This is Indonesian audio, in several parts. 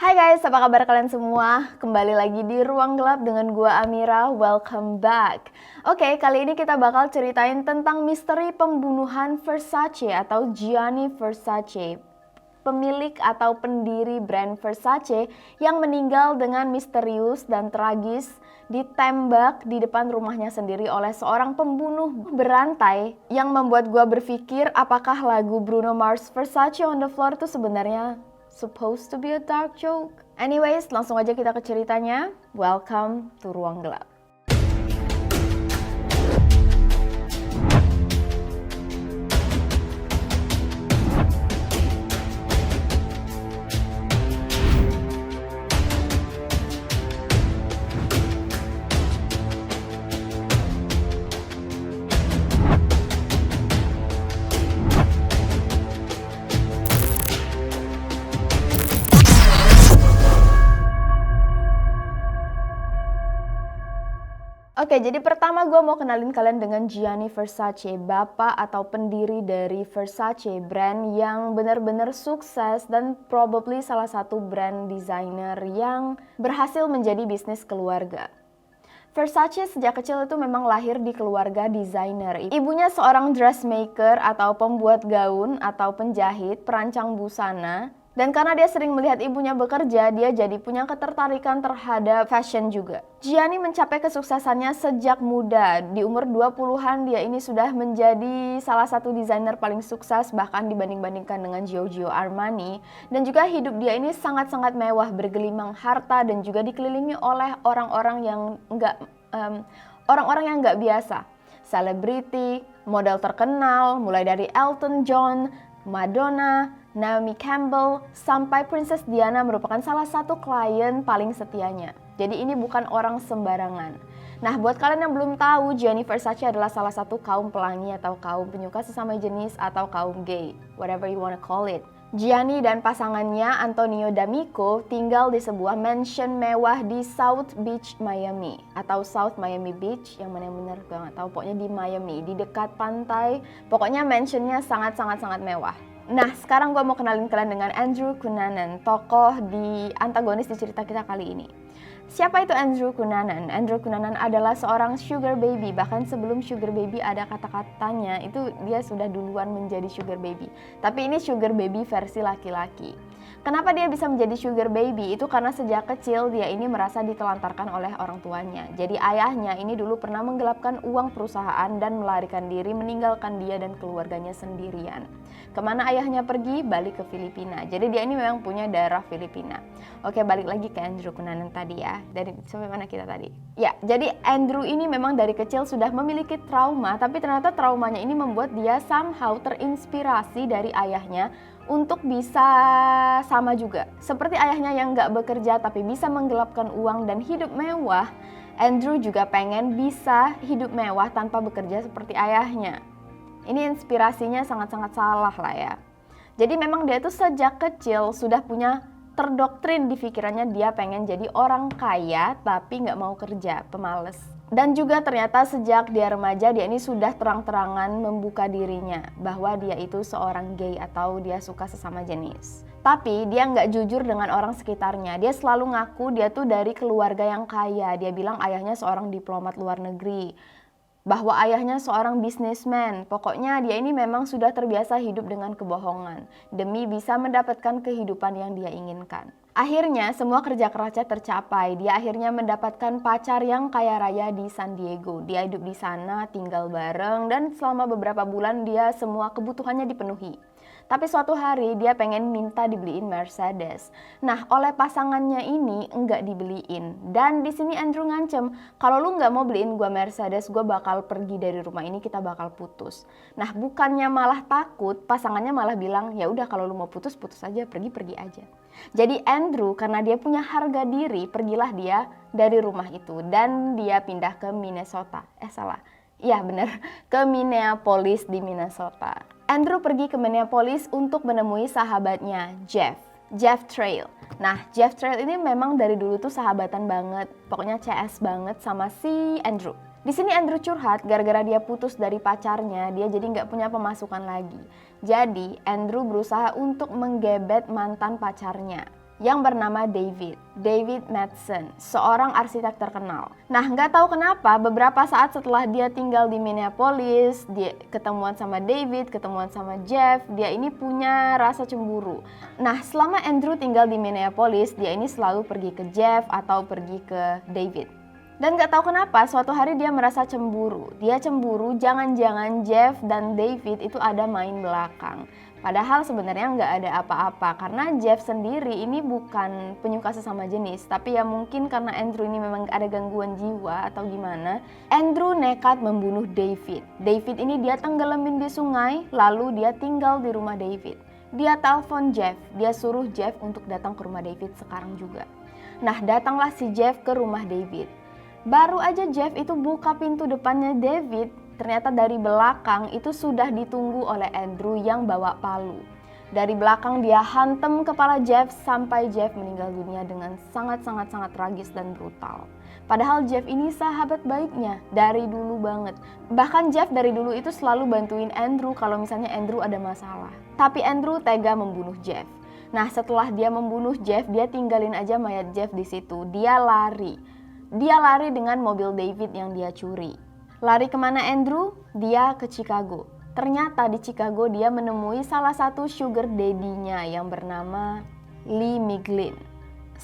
Hai guys, apa kabar kalian semua? Kembali lagi di Ruang Gelap dengan gua Amira, welcome back. Oke, kali ini kita bakal ceritain tentang misteri pembunuhan Versace atau Gianni Versace, pemilik atau pendiri brand Versace yang meninggal dengan misterius dan tragis ditembak di depan rumahnya sendiri oleh seorang pembunuh berantai yang membuat gua berpikir apakah lagu Bruno Mars Versace on the Floor itu sebenarnya supposed to be a dark joke. Anyways, langsung aja kita ke ceritanya. Welcome to Ruang Gelap. Oke, jadi pertama gue mau kenalin kalian dengan Gianni Versace, bapak atau pendiri dari Versace brand yang benar-benar sukses dan probably salah satu brand designer yang berhasil menjadi bisnis keluarga. Versace sejak kecil itu memang lahir di keluarga desainer. Ibunya seorang dressmaker atau pembuat gaun atau penjahit, perancang busana. Dan karena dia sering melihat ibunya bekerja, dia jadi punya ketertarikan terhadap fashion juga. Gianni mencapai kesuksesannya sejak muda. Di umur 20-an dia ini sudah menjadi salah satu desainer paling sukses bahkan dibanding-bandingkan dengan Giorgio Armani. Dan juga hidup dia ini sangat-sangat mewah, bergelimang harta dan juga dikelilingi oleh orang-orang yang nggak biasa. Selebriti, model terkenal, mulai dari Elton John, Madonna, Naomi Campbell, sampai Princess Diana merupakan salah satu klien paling setianya. Jadi ini bukan orang sembarangan. Nah, buat kalian yang belum tahu, Gianni Versace adalah salah satu kaum pelangi atau kaum penyuka sesama jenis atau kaum gay, whatever you wanna call it. Gianni dan pasangannya Antonio D'Amico tinggal di sebuah mansion mewah di South Beach, Miami atau South Miami Beach, yang mana yang benar gue nggak tahu, pokoknya di Miami, di dekat pantai. Pokoknya mansionnya sangat mewah. Nah, sekarang gue mau kenalin kalian dengan Andrew Cunanan, tokoh di antagonis di cerita kita kali ini. Siapa itu Andrew Cunanan? Andrew Cunanan adalah seorang sugar baby. Bahkan sebelum sugar baby ada kata-katanya, itu dia sudah duluan menjadi sugar baby. Tapi ini sugar baby versi laki-laki. Kenapa dia bisa menjadi sugar baby? Itu karena sejak kecil dia ini merasa ditelantarkan oleh orang tuanya. Jadi ayahnya ini dulu pernah menggelapkan uang perusahaan dan melarikan diri, meninggalkan dia dan keluarganya sendirian. Kemana ayahnya pergi? Balik ke Filipina. Jadi dia ini memang punya darah Filipina. Oke, balik lagi ke Andrew Cunanan tadi ya. Dari sampai mana kita tadi? Ya, jadi Andrew ini memang dari kecil sudah memiliki trauma, tapi ternyata traumanya ini membuat dia somehow terinspirasi dari ayahnya untuk bisa sama juga. Seperti ayahnya yang gak bekerja tapi bisa menggelapkan uang dan hidup mewah, Andrew juga pengen bisa hidup mewah tanpa bekerja seperti ayahnya. Ini inspirasinya sangat-sangat salah lah ya. Jadi memang dia tuh sejak kecil sudah punya terdoktrin di pikirannya dia pengen jadi orang kaya tapi gak mau kerja, pemalas. Dan juga ternyata sejak dia remaja dia ini sudah terang-terangan membuka dirinya bahwa dia itu seorang gay atau dia suka sesama jenis. Tapi dia nggak jujur dengan orang sekitarnya. Dia selalu ngaku dia tuh dari keluarga yang kaya. Dia bilang ayahnya seorang diplomat luar negeri, bahwa ayahnya seorang businessman. Pokoknya dia ini memang sudah terbiasa hidup dengan kebohongan demi bisa mendapatkan kehidupan yang dia inginkan. Akhirnya semua kerja kerasnya tercapai. Dia akhirnya mendapatkan pacar yang kaya raya di San Diego. Dia hidup di sana, tinggal bareng, dan selama beberapa bulan dia semua kebutuhannya dipenuhi. Tapi suatu hari dia pengen minta dibeliin Mercedes. Nah, oleh pasangannya ini enggak dibeliin. Dan di sini Andrew ngancem, kalau lu nggak mau beliin gua Mercedes, gua bakal pergi dari rumah ini, kita bakal putus. Nah, bukannya malah takut, pasangannya malah bilang, ya udah kalau lu mau putus, putus aja, pergi aja. Jadi Andrew karena dia punya harga diri, pergilah dia dari rumah itu dan dia pindah ke Minnesota. Iya bener, ke Minneapolis di Minnesota. Andrew pergi ke Minneapolis untuk menemui sahabatnya, Jeff Trail. Nah, Jeff Trail ini memang dari dulu tuh sahabatan banget, pokoknya CS banget sama si Andrew. Di sini Andrew curhat gara-gara dia putus dari pacarnya, dia jadi nggak punya pemasukan lagi. Jadi Andrew berusaha untuk menggebet mantan pacarnya yang bernama David Madsen, seorang arsitek terkenal. Nah, nggak tahu kenapa beberapa saat setelah dia tinggal di Minneapolis, dia ketemuan sama David, ketemuan sama Jeff, dia ini punya rasa cemburu. Nah, selama Andrew tinggal di Minneapolis, dia ini selalu pergi ke Jeff atau pergi ke David. Dan gak tahu kenapa suatu hari dia merasa cemburu. Dia cemburu jangan-jangan Jeff dan David itu ada main belakang. Padahal sebenarnya nggak ada apa-apa karena Jeff sendiri ini bukan penyuka sesama jenis. Tapi ya mungkin karena Andrew ini memang ada gangguan jiwa atau gimana, Andrew nekat membunuh David. David ini dia tenggelamin di sungai, lalu dia tinggal di rumah David. Dia telepon Jeff, dia suruh Jeff untuk datang ke rumah David sekarang juga. Nah, datanglah si Jeff ke rumah David. Baru aja Jeff itu buka pintu depannya David, ternyata dari belakang itu sudah ditunggu oleh Andrew yang bawa palu. Dari belakang dia hantam kepala Jeff sampai Jeff meninggal dunia dengan sangat-sangat tragis dan brutal. Padahal Jeff ini sahabat baiknya dari dulu banget. Bahkan Jeff dari dulu itu selalu bantuin Andrew kalau misalnya Andrew ada masalah. Tapi Andrew tega membunuh Jeff. Nah, setelah dia membunuh Jeff, dia tinggalin aja mayat Jeff di situ. Dia lari dengan mobil David yang dia curi. Lari kemana Andrew? Dia ke Chicago. Ternyata di Chicago dia menemui salah satu sugar daddy-nya yang bernama Lee Miglin,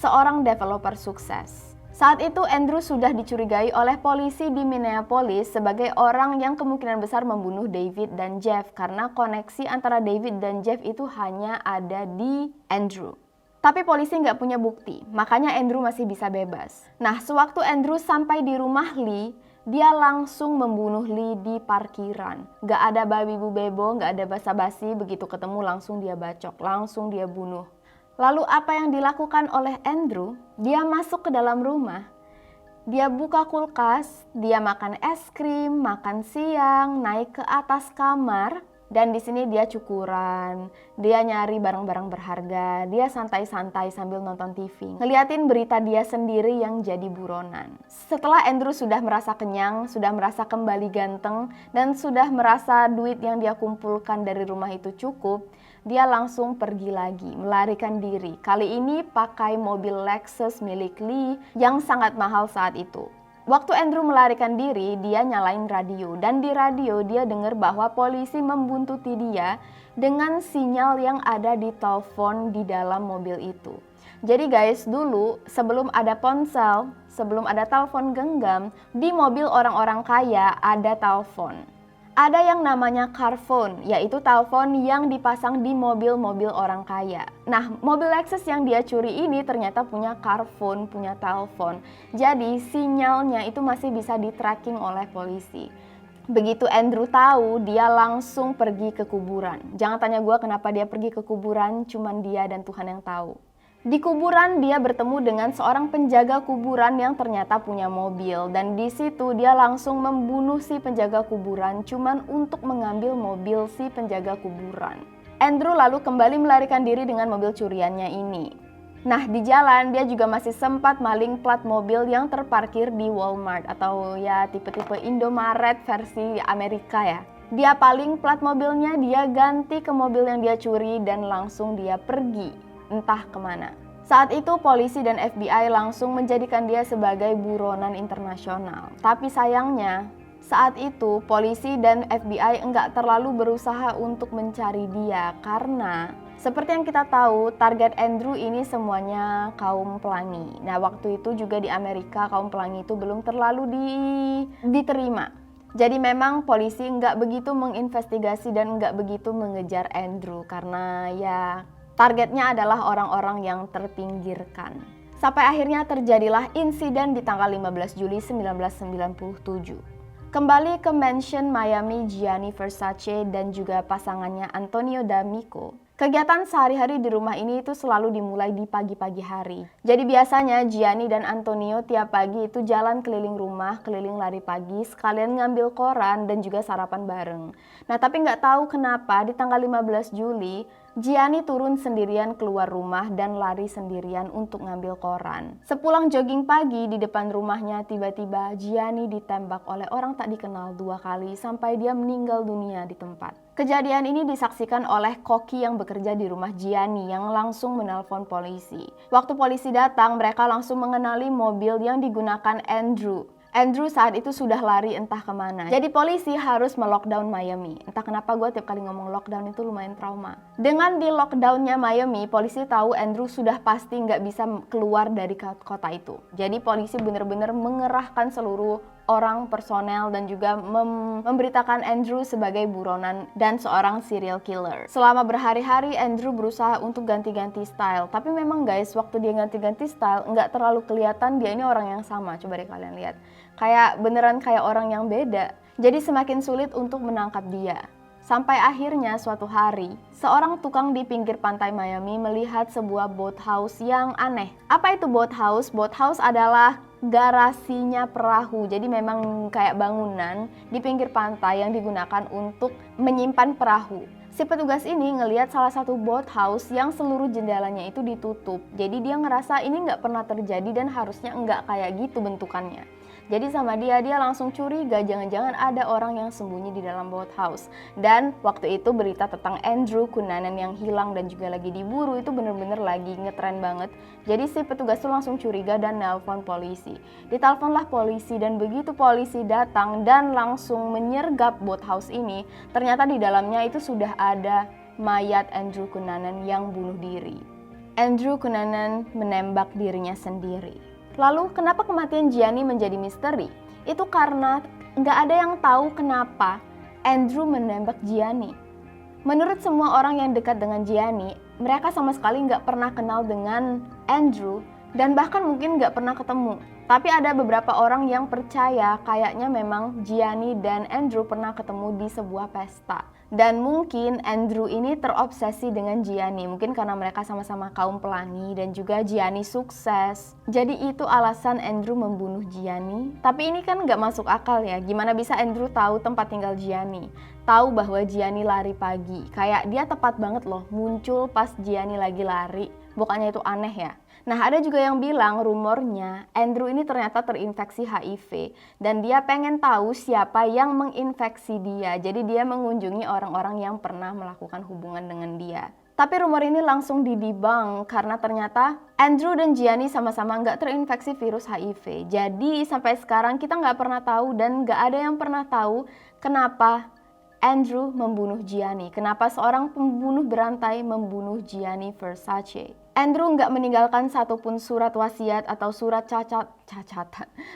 seorang developer sukses. Saat itu Andrew sudah dicurigai oleh polisi di Minneapolis sebagai orang yang kemungkinan besar membunuh David dan Jeff karena koneksi antara David dan Jeff itu hanya ada di Andrew. Tapi polisi nggak punya bukti, makanya Andrew masih bisa bebas. Nah, sewaktu Andrew sampai di rumah Lee, dia langsung membunuh Lee di parkiran. Nggak ada babi bu bebo, nggak ada basa-basi, begitu ketemu langsung dia bacok, langsung dia bunuh. Lalu apa yang dilakukan oleh Andrew? Dia masuk ke dalam rumah, dia buka kulkas, dia makan es krim, makan siang, naik ke atas kamar. Dan di sini dia cukuran, dia nyari barang-barang berharga, dia santai-santai sambil nonton TV, ngeliatin berita dia sendiri yang jadi buronan. Setelah Andrew sudah merasa kenyang, sudah merasa kembali ganteng, dan sudah merasa duit yang dia kumpulkan dari rumah itu cukup, dia langsung pergi lagi, melarikan diri. Kali ini pakai mobil Lexus milik Lee yang sangat mahal saat itu. Waktu Andrew melarikan diri, dia nyalain radio dan di radio dia dengar bahwa polisi membuntuti dia dengan sinyal yang ada di telepon di dalam mobil itu. Jadi guys, dulu sebelum ada ponsel, sebelum ada telepon genggam, di mobil orang-orang kaya ada telepon. Ada yang namanya car phone, yaitu telepon yang dipasang di mobil-mobil orang kaya. Nah, mobil Lexus yang dia curi ini ternyata punya car phone, punya telepon. Jadi sinyalnya itu masih bisa di-tracking oleh polisi. Begitu Andrew tahu, dia langsung pergi ke kuburan. Jangan tanya gue kenapa dia pergi ke kuburan, cuman dia dan Tuhan yang tahu. Di kuburan dia bertemu dengan seorang penjaga kuburan yang ternyata punya mobil dan di situ dia langsung membunuh si penjaga kuburan cuman untuk mengambil mobil si penjaga kuburan. Andrew lalu kembali melarikan diri dengan mobil curiannya ini. Nah, di jalan dia juga masih sempat maling plat mobil yang terparkir di Walmart atau ya tipe-tipe Indomaret versi Amerika ya. Dia paling plat mobilnya, dia ganti ke mobil yang dia curi dan langsung dia pergi. Entah kemana. Saat itu polisi dan FBI langsung menjadikan dia sebagai buronan internasional. Tapi sayangnya, saat itu polisi dan FBI enggak terlalu berusaha untuk mencari dia karena seperti yang kita tahu, target Andrew ini semuanya kaum pelangi. Nah, waktu itu juga di Amerika kaum pelangi itu belum terlalu diterima. Jadi memang polisi enggak begitu menginvestigasi dan enggak begitu mengejar Andrew karena ya targetnya adalah orang-orang yang terpinggirkan. Sampai akhirnya terjadilah insiden di tanggal 15 Juli 1997. Kembali ke mansion Miami Gianni Versace dan juga pasangannya Antonio D'Amico. Kegiatan sehari-hari di rumah ini itu selalu dimulai di pagi-pagi hari. Jadi biasanya Gianni dan Antonio tiap pagi itu jalan keliling rumah, keliling lari pagi, sekalian ngambil koran dan juga sarapan bareng. Nah tapi nggak tahu kenapa di tanggal 15 Juli, Gianni turun sendirian keluar rumah dan lari sendirian untuk ngambil koran. Sepulang jogging pagi di depan rumahnya, tiba-tiba Gianni ditembak oleh orang tak dikenal 2 kali sampai dia meninggal dunia di tempat. Kejadian ini disaksikan oleh koki yang bekerja di rumah Gianni yang langsung menelpon polisi. Waktu polisi datang, mereka langsung mengenali mobil yang digunakan Andrew. Andrew saat itu sudah lari entah kemana. Jadi polisi harus melockdown Miami. Entah kenapa gue tiap kali ngomong lockdown itu lumayan trauma. Dengan di lockdownnya Miami, polisi tahu Andrew sudah pasti nggak bisa keluar dari kota itu. Jadi polisi benar-benar mengerahkan seluruh orang, personel, dan juga memberitakan Andrew sebagai buronan dan seorang serial killer. Selama berhari-hari Andrew berusaha untuk ganti-ganti style. Tapi memang guys, waktu dia ganti-ganti style nggak terlalu kelihatan dia ini orang yang sama. Coba deh kalian lihat. Kayak beneran kayak orang yang beda. Jadi semakin sulit untuk menangkap dia. Sampai akhirnya suatu hari, seorang tukang di pinggir pantai Miami melihat sebuah boathouse yang aneh. Apa itu boathouse? Boathouse adalah garasinya perahu. Jadi memang kayak bangunan di pinggir pantai yang digunakan untuk menyimpan perahu. Si petugas ini ngelihat salah satu boathouse yang seluruh jendelanya itu ditutup. Jadi dia ngerasa ini nggak pernah terjadi dan harusnya nggak kayak gitu bentukannya. Jadi sama dia langsung curiga jangan-jangan ada orang yang sembunyi di dalam boathouse. Dan waktu itu berita tentang Andrew Cunanan yang hilang dan juga lagi diburu itu bener-bener lagi ngetren banget. Jadi si petugas itu langsung curiga dan nelpon polisi. Diteleponlah polisi dan begitu polisi datang dan langsung menyergap boathouse ini, ternyata di dalamnya itu sudah ada mayat Andrew Cunanan yang bunuh diri. Andrew Cunanan menembak dirinya sendiri. Lalu kenapa kematian Gianni menjadi misteri? Itu karena nggak ada yang tahu kenapa Andrew menembak Gianni. Menurut semua orang yang dekat dengan Gianni, mereka sama sekali nggak pernah kenal dengan Andrew dan bahkan mungkin nggak pernah ketemu. Tapi ada beberapa orang yang percaya kayaknya memang Gianni dan Andrew pernah ketemu di sebuah pesta. Dan mungkin Andrew ini terobsesi dengan Gianni, mungkin karena mereka sama-sama kaum pelangi dan juga Gianni sukses. Jadi itu alasan Andrew membunuh Gianni. Tapi ini kan nggak masuk akal ya, gimana bisa Andrew tahu tempat tinggal Gianni? Tahu bahwa Gianni lari pagi, kayak dia tepat banget loh muncul pas Gianni lagi lari. Bukannya itu aneh ya? Nah, ada juga yang bilang rumornya Andrew ini ternyata terinfeksi HIV dan dia pengen tahu siapa yang menginfeksi dia. Jadi dia mengunjungi orang-orang yang pernah melakukan hubungan dengan dia. Tapi rumor ini langsung didibang karena ternyata Andrew dan Gianni sama-sama nggak terinfeksi virus HIV. Jadi sampai sekarang kita nggak pernah tahu dan nggak ada yang pernah tahu kenapa Andrew membunuh Gianni. Kenapa seorang pembunuh berantai membunuh Gianni Versace? Andrew nggak meninggalkan satupun surat wasiat atau surat catatan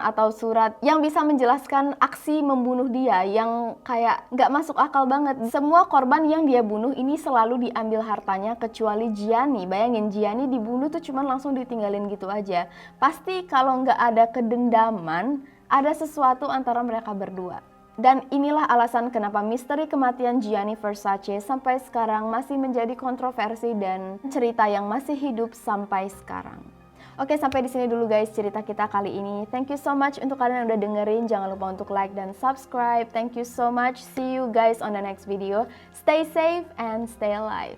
atau surat yang bisa menjelaskan aksi membunuh dia yang kayak nggak masuk akal banget. Semua korban yang dia bunuh ini selalu diambil hartanya kecuali Gianni. Bayangin Gianni dibunuh tuh cuman langsung ditinggalin gitu aja. Pasti kalau nggak ada kedendaman, ada sesuatu antara mereka berdua. Dan inilah alasan kenapa misteri kematian Gianni Versace sampai sekarang masih menjadi kontroversi dan cerita yang masih hidup sampai sekarang. Oke, sampai di sini dulu guys cerita kita kali ini. Thank you so much untuk kalian yang udah dengerin. Jangan lupa untuk like dan subscribe. Thank you so much. See you guys on the next video. Stay safe and stay alive.